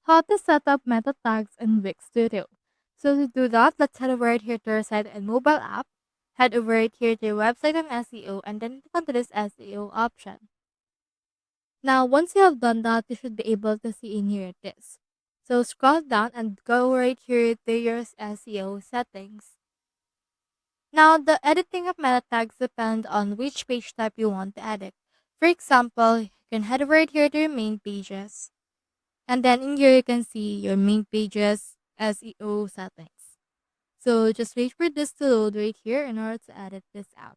how to set up meta tags in Wix Studio. So to do that, let's head over right here to our site and mobile app. Head over right here to your website and SEO and then click onto this SEO option. Now, once you have done that, you should be able to see in here it is. So scroll down and go right here to your SEO settings. Now, the editing of meta tags depend on which page type you want to edit. For example, you can head over right here to your main pages. And then in here, you can see your main pages SEO settings. So just wait for this to load right here in order to edit this out.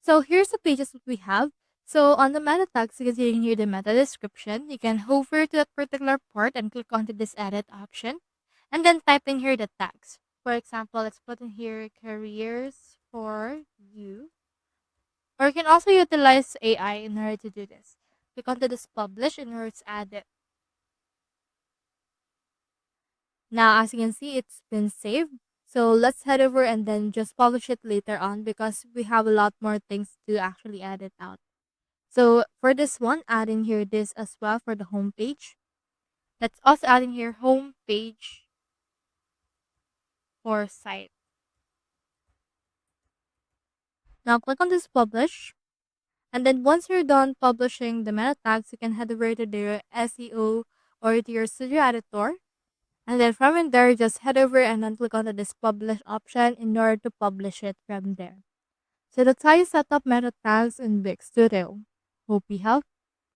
So here's the pages that we have. So on the meta tags, you can see in here the meta description. You can hover to that particular part and click onto this edit option. And then type in here the tags. For example, let's put in here careers for you. Or you can also utilize AI in order to do this. Click onto this publish in order to add it. Now, as you can see, it's been saved. So let's head over and then just publish it later on because we have a lot more things to actually add it out. So for this one, add in here this as well for the home page. Let's also add in here home page for site. Now click on this publish. And then once you're done publishing the meta tags, you can head over to your SEO or to your studio editor. And then from in there, just head over and then click on this publish option in order to publish it from there. So that's how you set up meta tags in Wix Studio. Hope you helped.